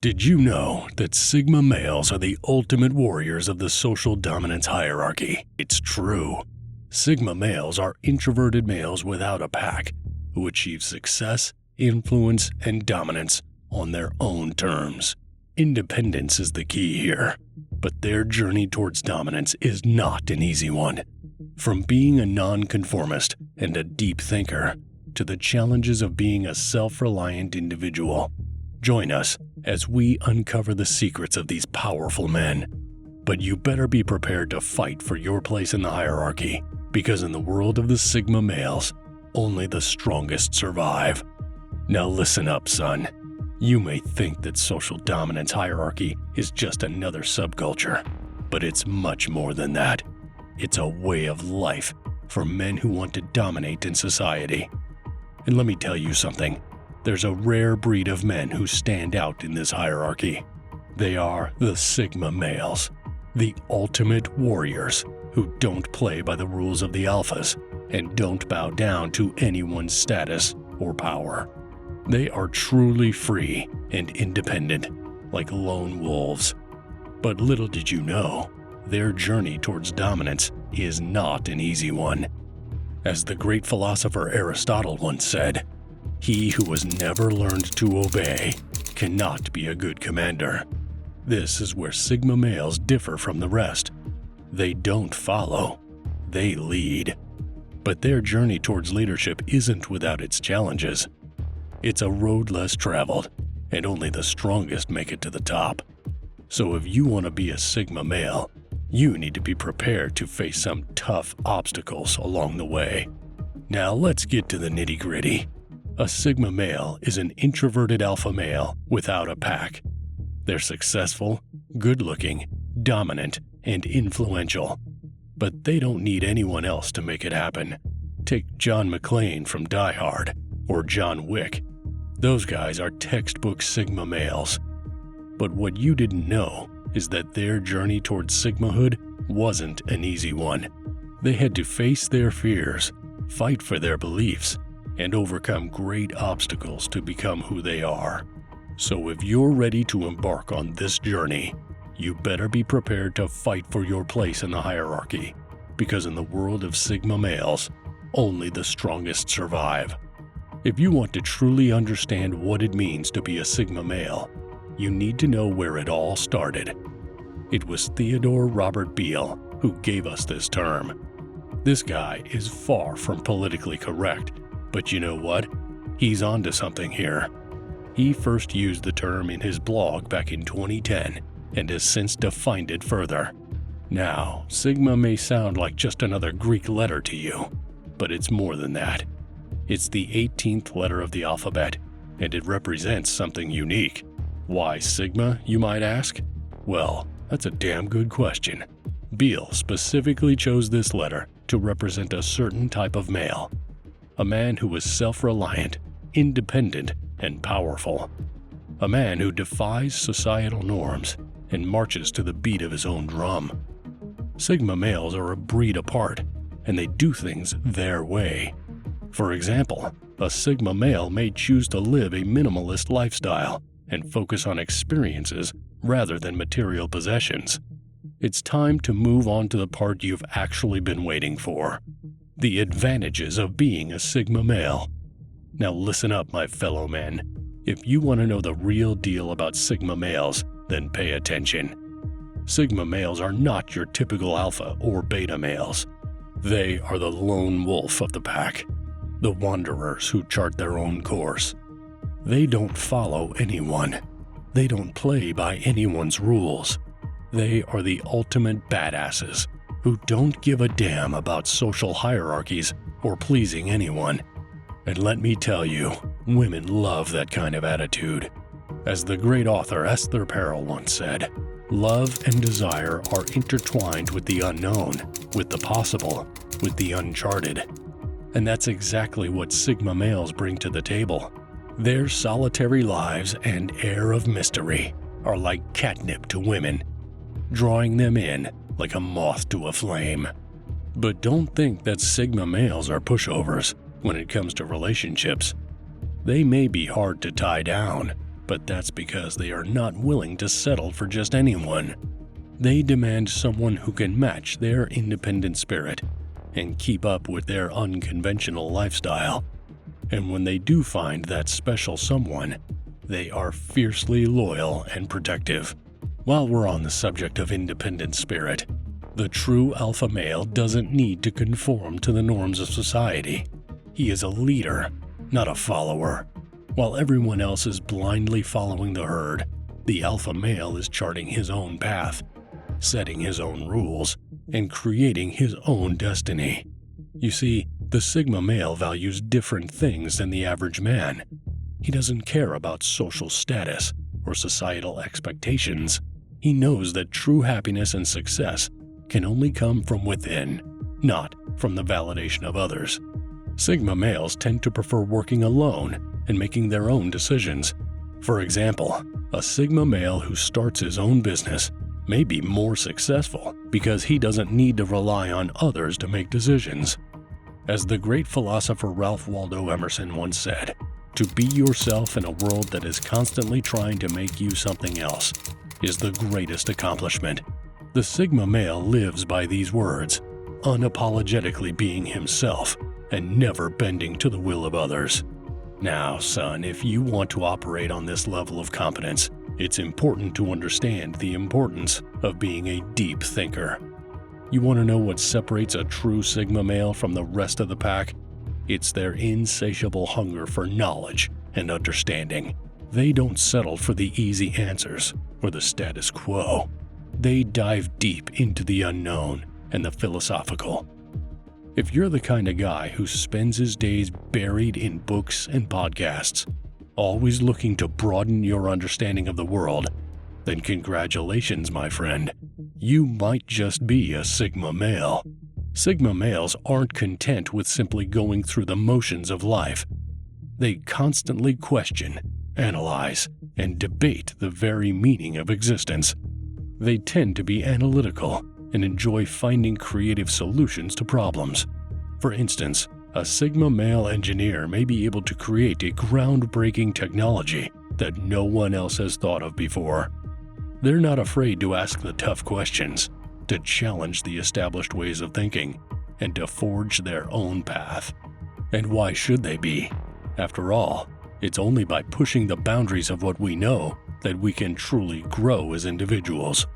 Did you know that Sigma males are the ultimate warriors of the social dominance hierarchy? It's true. Sigma males are introverted males without a pack who achieve success, influence, and dominance on their own terms. Independence is the key here, but their journey towards dominance is not an easy one. From being a non-conformist and a deep thinker to the challenges of being a self-reliant individual. Join us as we uncover the secrets of these powerful men. But you better be prepared to fight for your place in the hierarchy, because in the world of the Sigma males, only the strongest survive. Now listen up, son. You may think that social dominance hierarchy is just another subculture, but it's much more than that. It's a way of life for men who want to dominate in society. And let me tell you something. There's a rare breed of men who stand out in this hierarchy. They are the Sigma males, the ultimate warriors who don't play by the rules of the alphas and don't bow down to anyone's status or power. They are truly free and independent, like lone wolves. But little did you know, their journey towards dominance is not an easy one. As the great philosopher Aristotle once said, "He who has never learned to obey cannot be a good commander." This is where Sigma males differ from the rest. They don't follow, they lead. But their journey towards leadership isn't without its challenges. It's a road less traveled, and only the strongest make it to the top. So if you want to be a Sigma male, you need to be prepared to face some tough obstacles along the way. Now let's get to the nitty-gritty. A Sigma male is an introverted alpha male without a pack. They're successful, good-looking, dominant, and influential. But they don't need anyone else to make it happen. Take John McClane from Die Hard, or John Wick. Those guys are textbook Sigma males. But what you didn't know is that their journey towards Sigmahood wasn't an easy one. They had to face their fears, fight for their beliefs, and overcome great obstacles to become who they are. So if you're ready to embark on this journey, you better be prepared to fight for your place in the hierarchy, because in the world of Sigma males, only the strongest survive. If you want to truly understand what it means to be a Sigma male, you need to know where it all started. It was Theodore Robert Beale who gave us this term. This guy is far from politically correct, but you know what? He's onto something here. He first used the term in his blog back in 2010 and has since defined it further. Now, Sigma may sound like just another Greek letter to you, but it's more than that. It's the 18th letter of the alphabet, and it represents something unique. Why Sigma, you might ask? Well, that's a damn good question. Beale specifically chose this letter to represent a certain type of male. A man who was self-reliant, independent, and powerful. A man who defies societal norms and marches to the beat of his own drum. Sigma males are a breed apart, and they do things their way. For example, a Sigma male may choose to live a minimalist lifestyle and focus on experiences rather than material possessions. It's time to move on to the part you've actually been waiting for. The advantages of being a Sigma male. Now listen up, my fellow men. If you want to know the real deal about Sigma males, then pay attention. Sigma males are not your typical alpha or beta males. They are the lone wolf of the pack, the wanderers who chart their own course. They don't follow anyone. They don't play by anyone's rules. They are the ultimate badasses who don't give a damn about social hierarchies or pleasing anyone. And let me tell you, women love that kind of attitude. As the great author Esther Perel once said, love and desire are intertwined with the unknown, with the possible, with the uncharted. And that's exactly what Sigma males bring to the table. Their solitary lives and air of mystery are like catnip to women, drawing them in like a moth to a flame. But don't think that Sigma males are pushovers when it comes to relationships. They may be hard to tie down, but that's because they are not willing to settle for just anyone. They demand someone who can match their independent spirit and keep up with their unconventional lifestyle. And when they do find that special someone, they are fiercely loyal and protective. While we're on the subject of independent spirit, the true alpha male doesn't need to conform to the norms of society. He is a leader, not a follower. While everyone else is blindly following the herd, the alpha male is charting his own path, setting his own rules, and creating his own destiny. You see, the Sigma male values different things than the average man. He doesn't care about social status or societal expectations. He knows that true happiness and success can only come from within, not from the validation of others. Sigma males tend to prefer working alone and making their own decisions. For example, a Sigma male who starts his own business may be more successful because he doesn't need to rely on others to make decisions. As the great philosopher Ralph Waldo Emerson once said, "To be yourself in a world that is constantly trying to make you something else is the greatest accomplishment." The Sigma male lives by these words, unapologetically being himself and never bending to the will of others. Now, son, if you want to operate on this level of competence, it's important to understand the importance of being a deep thinker. You want to know what separates a true Sigma male from the rest of the pack? It's their insatiable hunger for knowledge and understanding. They don't settle for the easy answers or the status quo. They dive deep into the unknown and the philosophical. If you're the kind of guy who spends his days buried in books and podcasts, always looking to broaden your understanding of the world, then congratulations, my friend. You might just be a Sigma male. Sigma males aren't content with simply going through the motions of life. They constantly question, analyze, and debate the very meaning of existence. They tend to be analytical and enjoy finding creative solutions to problems. For instance, a Sigma male engineer may be able to create a groundbreaking technology that no one else has thought of before. They're not afraid to ask the tough questions, to challenge the established ways of thinking, and to forge their own path. And why should they be? After all, it's only by pushing the boundaries of what we know that we can truly grow as individuals.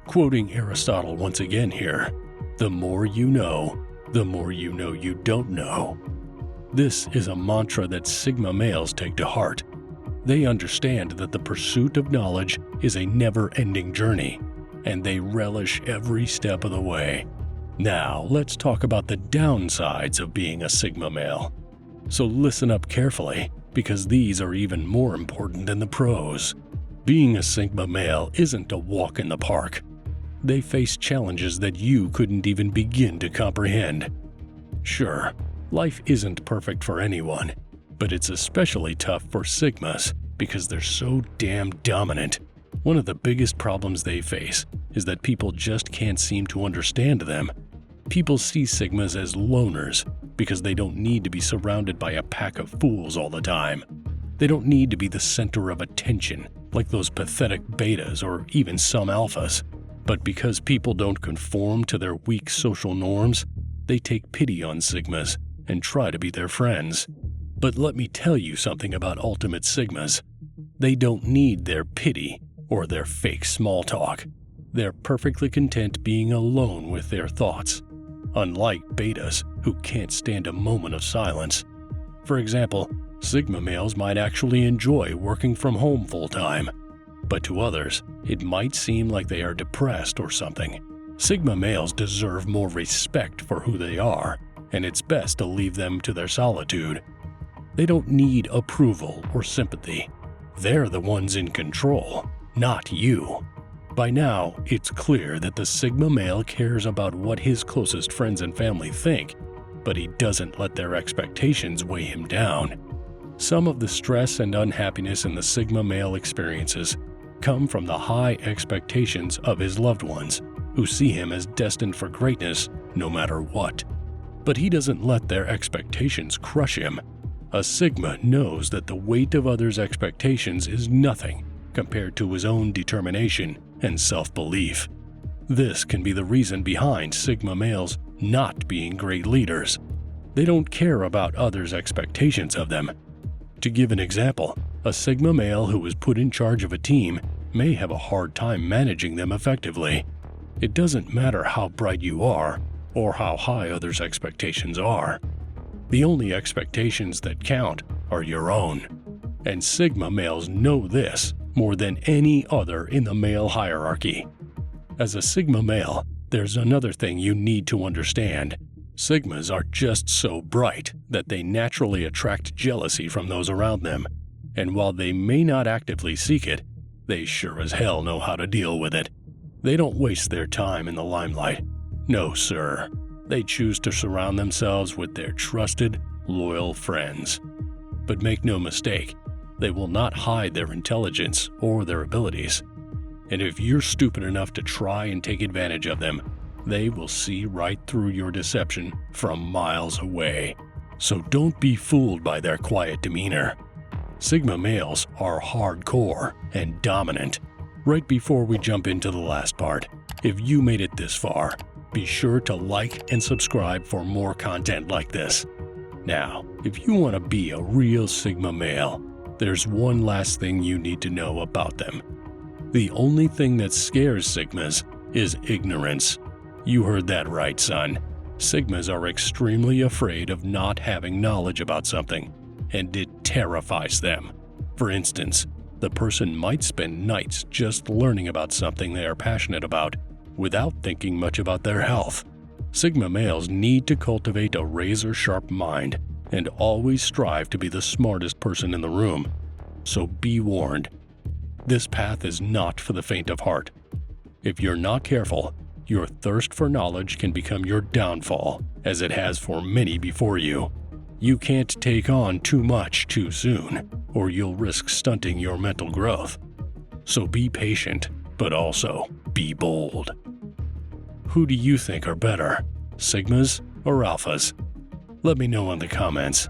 Quoting Aristotle once again here, "The more you know you don't know." This is a mantra that Sigma males take to heart. They understand that the pursuit of knowledge is a never-ending journey, and they relish every step of the way. Now, let's talk about the downsides of being a Sigma male. So listen up carefully, because these are even more important than the pros. Being a Sigma male isn't a walk in the park. They face challenges that you couldn't even begin to comprehend. Sure, life isn't perfect for anyone, but it's especially tough for Sigmas because they're so damn dominant. One of the biggest problems they face is that people just can't seem to understand them. People see Sigmas as loners because they don't need to be surrounded by a pack of fools all the time. They don't need to be the center of attention like those pathetic betas or even some alphas. But because people don't conform to their weak social norms, they take pity on Sigmas and try to be their friends. But let me tell you something about ultimate Sigmas. They don't need their pity or their fake small talk. They're perfectly content being alone with their thoughts, unlike betas who can't stand a moment of silence. For example, Sigma males might actually enjoy working from home full-time, but to others, it might seem like they are depressed or something. Sigma males deserve more respect for who they are, and it's best to leave them to their solitude. They don't need approval or sympathy. They're the ones in control, not you. By now, it's clear that the Sigma male cares about what his closest friends and family think, but he doesn't let their expectations weigh him down. Some of the stress and unhappiness in the Sigma male experiences come from the high expectations of his loved ones, who see him as destined for greatness no matter what. But he doesn't let their expectations crush him. A Sigma knows that the weight of others' expectations is nothing compared to his own determination and self-belief. This can be the reason behind Sigma males not being great leaders. They don't care about others' expectations of them. To give an example, a Sigma male who is put in charge of a team may have a hard time managing them effectively. It doesn't matter how bright you are or how high others' expectations are. The only expectations that count are your own. And Sigma males know this more than any other in the male hierarchy. As a Sigma male, there's another thing you need to understand. Sigmas are just so bright that they naturally attract jealousy from those around them. And while they may not actively seek it, they sure as hell know how to deal with it. They don't waste their time in the limelight. No, sir. They choose to surround themselves with their trusted, loyal friends. But make no mistake, they will not hide their intelligence or their abilities. And if you're stupid enough to try and take advantage of them, they will see right through your deception from miles away. So don't be fooled by their quiet demeanor. Sigma males are hardcore and dominant. Right before we jump into the last part, if you made it this far, be sure to like and subscribe for more content like this. Now, if you want to be a real Sigma male, there's one last thing you need to know about them. The only thing that scares Sigmas is ignorance. You heard that right, son. Sigmas are extremely afraid of not having knowledge about something, and it terrifies them. For instance, the person might spend nights just learning about something they are passionate about without thinking much about their health. Sigma males need to cultivate a razor-sharp mind and always strive to be the smartest person in the room. So be warned. This path is not for the faint of heart. If you're not careful, your thirst for knowledge can become your downfall, as it has for many before you. You can't take on too much too soon, or you'll risk stunting your mental growth. So be patient, but also be bold. Who do you think are better, Sigmas or Alphas? Let me know in the comments.